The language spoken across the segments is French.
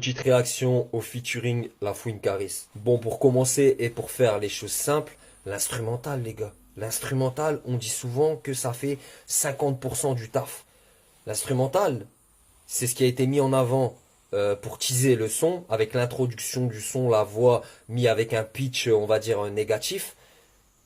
Petite réaction au featuring La Fouine Caris. Bon, pour commencer et pour faire les choses simples, l'instrumental, les gars. L'instrumental, on dit souvent que ça fait 50% du taf. L'instrumental, c'est ce qui a été mis en avant pour teaser le son, avec l'introduction du son, la voix mis avec un pitch, on va dire, négatif.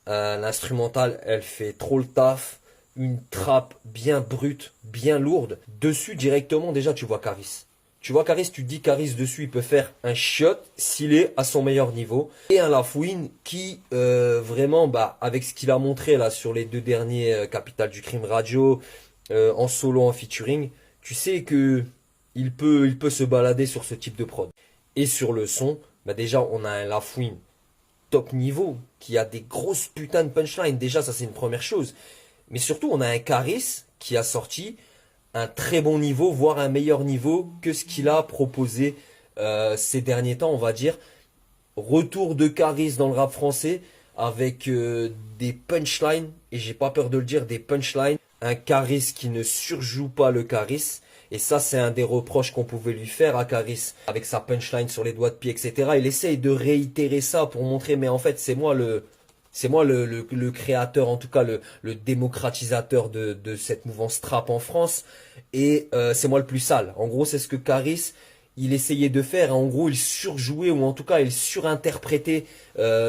L'instrumental, elle fait trop le taf. Une trappe bien brute, bien lourde. Dessus, directement, déjà, tu vois Caris. Tu vois Caris, tu dis Caris dessus, il peut faire un shot s'il est à son meilleur niveau. Et un Lafouine qui, vraiment, avec ce qu'il a montré là sur les deux derniers Capital du Crime Radio, en solo, en featuring, tu sais que il peut se balader sur ce type de prod. Et sur le son, déjà, on a un Lafouine top niveau, qui a des grosses putains de punchlines. Déjà, ça c'est une première chose. Mais surtout, on a un Caris qui a sorti un très bon niveau, voire un meilleur niveau que ce qu'il a proposé ces derniers temps, on va dire. Retour de Caris dans le rap français avec des punchlines, et j'ai pas peur de le dire, des punchlines. Un Caris qui ne surjoue pas le Caris. Et ça, c'est un des reproches qu'on pouvait lui faire à Caris, avec sa punchline sur les doigts de pied, etc. Il essaye de réitérer ça pour montrer, mais en fait, c'est moi le créateur, en tout cas le démocratisateur de cette mouvance trap en France. Et c'est moi le plus sale. En gros, c'est ce que Caris, il essayait de faire. En gros, il surjouait, ou en tout cas, il surinterprétait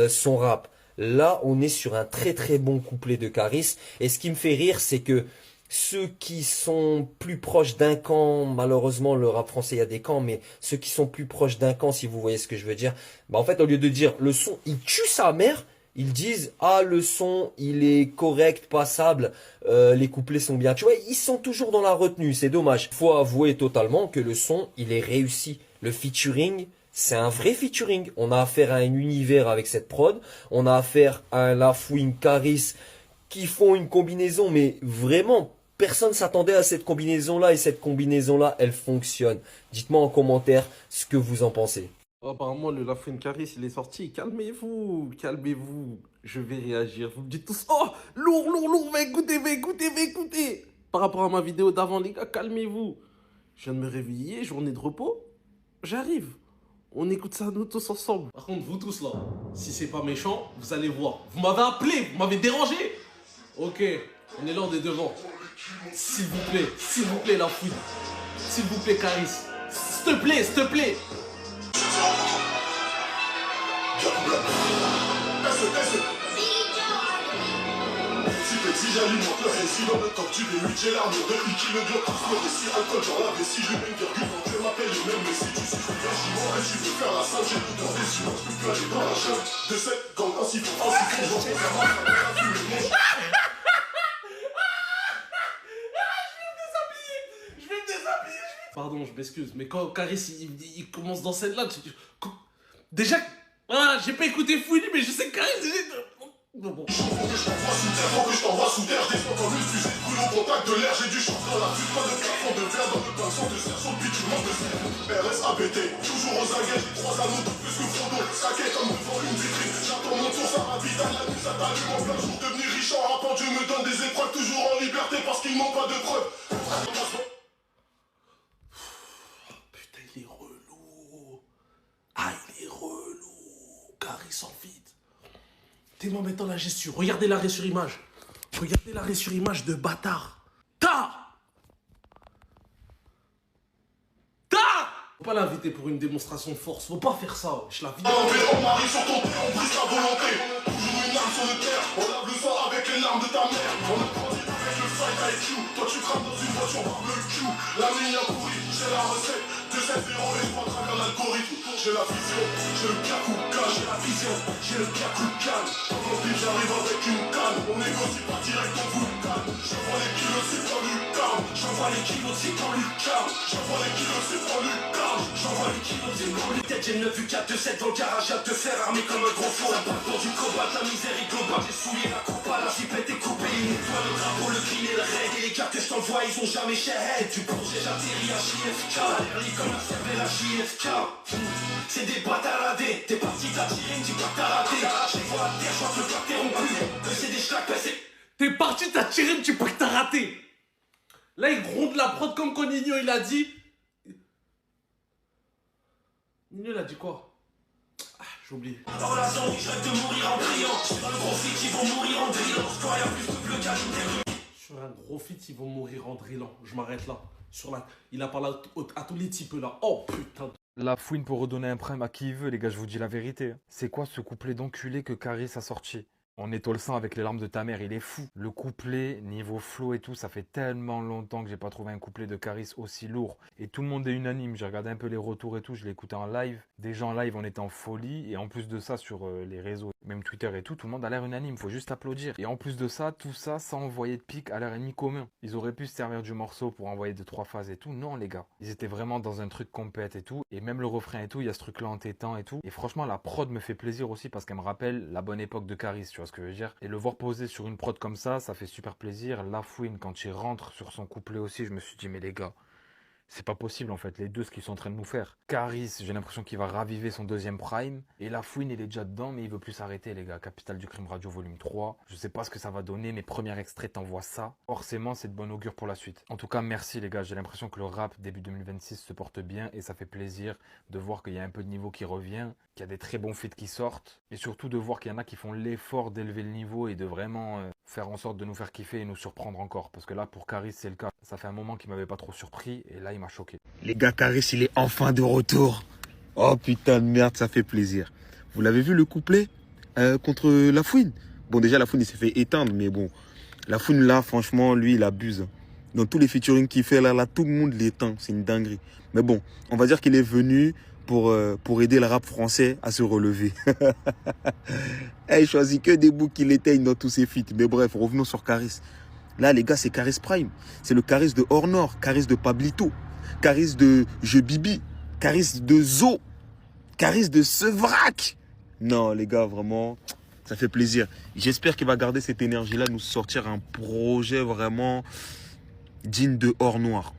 son rap. Là, on est sur un très très bon couplet de Caris. Et ce qui me fait rire, c'est que ceux qui sont plus proches d'un camp, malheureusement le rap français il y a des camps, mais ceux qui sont plus proches d'un camp, si vous voyez ce que je veux dire, en fait au lieu de dire le son il tue sa mère, ils disent ah le son il est correct, passable, les couplets sont bien. Tu vois, ils sont toujours dans la retenue, c'est dommage. Faut avouer totalement que le son il est réussi. Le featuring, c'est un vrai featuring. On a affaire à un univers avec cette prod, on a affaire à un Lafouine Caris qui font une combinaison, mais vraiment, personne s'attendait à cette combinaison-là, et cette combinaison-là, elle fonctionne. Dites-moi en commentaire ce que vous en pensez. Oh, apparemment, le Lafouine Caris, il est sorti. Calmez-vous, calmez-vous. Je vais réagir. Vous me dites tous, oh, lourd, lourd, lourd, va écouter, va écouter, va écouter. Par rapport à ma vidéo d'avant, les gars, calmez-vous. Je viens de me réveiller, journée de repos. J'arrive. On écoute ça, nous tous ensemble. Par contre, vous tous là, si c'est pas méchant, vous allez voir. Vous m'avez appelé, vous m'avez dérangé. Ok, on est là, on est devant. S'il vous plaît, Lafouine. S'il vous plaît, Caris. S'il te plaît, s'il te plaît. Si j'allume mon cœur, si dans le temps tu les 8, j'ai l'armure de liquide, le bloc, tous me récits, alcool, genre la vessie, je mets une virgule, donc je m'appelle le même, mais si tu souffres bien, j'y m'en reste, tu veux faire la salle, j'ai tout dans les yeux, je peux plus aller dans la chaîne, de cette gang, ainsi faut ainsi faut, j'en fais ma femme, la vue, le monde. Pardon, je m'excuse, mais quand Caris il commence dans celle-là, déjà, j'ai pas écouté Fouini, mais je sais que Caris, bon. Je t'envoie sous terre, des fois dans le fusil, coule au contact de l'air, j'ai du chanvre dans la fuite, pas de plafond de verre, dans le pinceau de serre, sur le bitume de fer. RS ABT, toujours aux aguets, j'ai 3 anneaux de plus que Frodo, saqué comme devant une vitrine, j'attends mon tour, ça ravitaille la nuit, ça t'allume en plein jour, devenu riche en rapport, Dieu me donne des épreuves, toujours en liberté, parce qu'ils n'ont pas de preuves. Putain, il est relou. Ah, il est relou. Caris en vide. T'es moi maintenant la gestion. Regardez l'arrêt sur image. Regardez l'arrêt sur image de bâtard. Faut pas l'inviter pour une démonstration de force. Faut pas faire ça. Je la vis. On marie sur ton pied, on brise la volonté. Toujours une arme sur le terre. On lave le soir avec les larmes de ta mère. On a grandi avec le fight IQ. Toi tu crames dans une voiture barbecue. La ligne a couru, j'ai la recette. De cette héros et je crois à l'algorithme. J'ai la vision, j'ai le Kakuka. J'ai la vision, j'ai le Kakuka. Quand j'arrive avec une canne. On négocie pas direct, on vous calme. J'envoie les kilos, c'est pas du calme. J'envoie les kilos, c'est dans le calme. J'envoie les kilos, c'est dans le calme. J'envoie les kilos, c'est dans le tête. J'ai 9 U 4 2 7 dans le garage, à te faire armer comme un gros faux. Ça part dans du cobalt, la misère est globale. J'ai souillé la coupe à la chipette est coupée. Nettoie le drapeau, le clean et le raid. Et les gars que je t'envoie, ils ont jamais shahead. Tu penses j'ai j'atterris à JFK. L'air libre comme la cervelle à JFK. C'est des bâtardés. T'es parti, t'as tiré, tu pas t'as raté. Je les vois à terre, je vois que le pacte est rompu. C'est des schlacs, c'est... T'es parti, t'as tiré, tu pas que t'as raté. Là, il gronde la prod comme Coninho, il a dit. Nino, il a dit quoi? Ah, j'ai oublié. Sur un gros feat, ils vont mourir en drillant. Je m'arrête là. Il a parlé à tous les types là. Oh putain. La fouine pour redonner un prime à qui il veut, les gars, je vous dis la vérité. C'est quoi ce couplet d'enculé que Caris a sorti? On étole le sang avec les larmes de ta mère, il est fou. Le couplet, niveau flow et tout, ça fait tellement longtemps que j'ai pas trouvé un couplet de Caris aussi lourd. Et tout le monde est unanime, j'ai regardé un peu les retours et tout, je l'ai écouté en live. Des gens en live, on était en folie. Et en plus de ça, sur les réseaux, même Twitter et tout le monde a l'air unanime, faut juste applaudir. Et en plus de ça, tout ça sans envoyer de pic à leur ennemi commun. Ils auraient pu se servir du morceau pour envoyer 2-3 phases et tout. Non les gars, ils étaient vraiment dans un truc compète et tout. Et même le refrain et tout, il y a ce truc là entêtant et tout. Et franchement, la prod me fait plaisir aussi parce qu'elle me rappelle la bonne époque de Caris, tu vois ce que je veux dire. Et le voir poser sur une prod comme ça fait super plaisir. La fouine, quand il rentre sur son couplet aussi, je me suis dit, mais les gars, c'est pas possible en fait, les deux, ce qu'ils sont en train de nous faire. Caris, j'ai l'impression qu'il va raviver son deuxième prime. Et La Fouine, il est déjà dedans, mais il veut plus s'arrêter, les gars. Capital du Crime Radio volume 3. Je sais pas ce que ça va donner, mais premier extrait t'envoie ça. Forcément, c'est de bon augure pour la suite. En tout cas, merci les gars. J'ai l'impression que le rap début 2026 se porte bien et ça fait plaisir de voir qu'il y a un peu de niveau qui revient, qu'il y a des très bons feats qui sortent. Et surtout de voir qu'il y en a qui font l'effort d'élever le niveau et de vraiment faire en sorte de nous faire kiffer et nous surprendre encore. Parce que là, pour Caris, c'est le cas. Ça fait un moment qu'il m'avait pas trop surpris et là, il m'a choqué. Les gars, Caris, il est enfin de retour. Oh putain de merde, ça fait plaisir. Vous l'avez vu le couplet contre La Fouine? Bon, déjà, La Fouine, il s'est fait éteindre, mais bon. La Fouine, là, franchement, lui, il abuse. Dans tous les featuring qu'il fait, là, tout le monde l'éteint. C'est une dinguerie. Mais bon, on va dire qu'il est venu pour aider le rap français à se relever. Il choisit que des bouts qui l'éteignent dans tous ses feats. Mais bref, revenons sur Caris. Là, les gars, c'est Caris Prime. C'est le Caris de Hors Nord, Caris de Pablito, Caris de Je Bibi, Caris de Zo, Caris de Sevrac. Non, les gars, vraiment, ça fait plaisir. J'espère qu'il va garder cette énergie-là, nous sortir un projet vraiment digne de Hors Noir.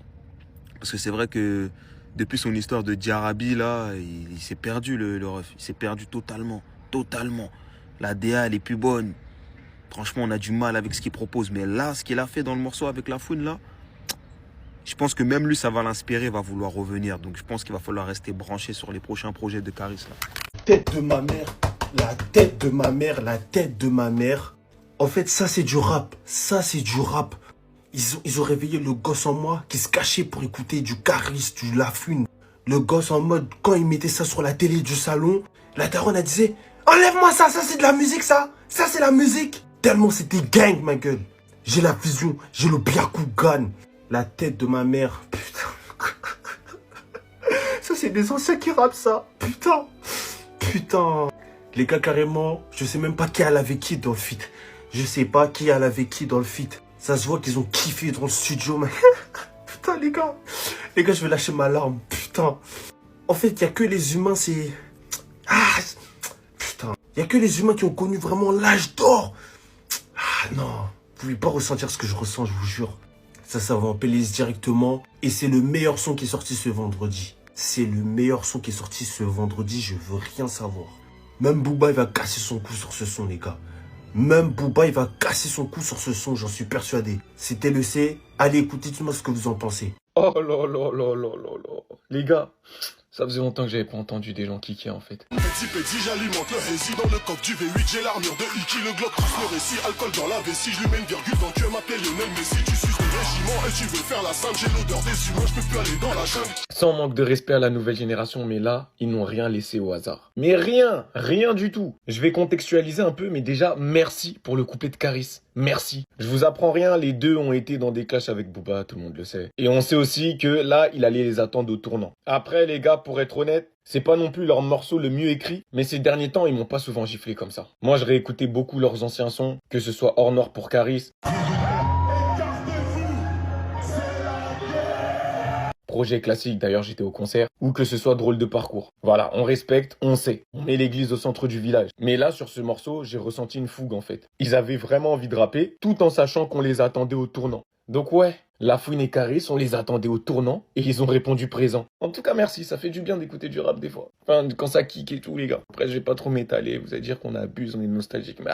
Parce que c'est vrai que depuis son histoire de Diarabi, là, il s'est perdu, le ref. Il s'est perdu totalement. Totalement. La DA, elle est plus bonne. Franchement, on a du mal avec ce qu'il propose. Mais là, ce qu'il a fait dans le morceau avec La Fouine, là, je pense que même lui, ça va l'inspirer, va vouloir revenir. Donc, je pense qu'il va falloir rester branché sur les prochains projets de Caris, là. Tête de ma mère, la tête de ma mère, la tête de ma mère. En fait, ça, c'est du rap. Ça, c'est du rap. Ils ont réveillé le gosse en moi qui se cachait pour écouter du Caris, du La Fouine. Le gosse en mode, quand il mettait ça sur la télé du salon, la daronne, elle disait « Enlève-moi ça, ça c'est de la musique, ça. Ça, c'est la musique. » Tellement c'était gang, ma gueule. J'ai la vision, j'ai le Byakugan. La tête de ma mère, putain. Ça, c'est des anciens qui rappent ça. Putain. Putain. Les gars, carrément, je sais même pas qui a lavé qui dans le feat. Je sais pas qui a lavé qui dans le feat. Ça se voit qu'ils ont kiffé dans le studio, mais... Putain, les gars. Les gars, je vais lâcher ma larme. Putain. En fait, il n'y a que les humains, c'est... Ah, putain. Il n'y a que les humains qui ont connu vraiment l'âge d'or. Ah non, vous pouvez pas ressentir ce que je ressens, je vous jure. Ça va en playlist directement. Et c'est le meilleur son qui est sorti ce vendredi. C'est le meilleur son qui est sorti ce vendredi, je veux rien savoir. Même Booba, il va casser son cou sur ce son, les gars. Même Booba, il va casser son cou sur ce son, j'en suis persuadé. C'était le C. Allez, écoutez, dites-moi ce que vous en pensez. Oh là là là là là là. Les gars, ça faisait longtemps que j'avais pas entendu des gens kicker en fait. Petit, j'alimente le rési dans le coffre du V8. J'ai l'armure de Iki, le Glock plus le récit. Alcool dans la vessie, je lui mets une virgule dans le cœur, m'appelle Lionel Messi. Tu suces le régiment et tu veux faire la sainte. J'ai l'odeur des humains, je peux plus aller dans la chaîne. Sans manque de respect à la nouvelle génération, mais là, ils n'ont rien laissé au hasard. Mais rien du tout. Je vais contextualiser un peu, mais déjà, merci pour le couplet de Caris. Merci. Je vous apprends rien, les deux ont été dans des clashs avec Booba, tout le monde le sait. Et on sait aussi que là, il allait les attendre au tournant. Après, les gars, pour être honnête, c'est pas non plus leur morceau le mieux écrit, mais ces derniers temps, ils m'ont pas souvent giflé comme ça. Moi, je réécoutais beaucoup leurs anciens sons, que ce soit Hors Nord pour Caris, projet classique, d'ailleurs j'étais au concert, ou que ce soit Drôle de parcours. Voilà, on respecte, on sait. On met l'église au centre du village. Mais là, sur ce morceau, j'ai ressenti une fougue en fait. Ils avaient vraiment envie de rapper, tout en sachant qu'on les attendait au tournant. Donc ouais, La Fouine et Caris, on les attendait au tournant, et ils ont répondu présent. En tout cas, merci, ça fait du bien d'écouter du rap des fois. Enfin, quand ça kick et tout, les gars. Après, je vais pas trop m'étaler, vous allez dire qu'on abuse, on est nostalgique, mais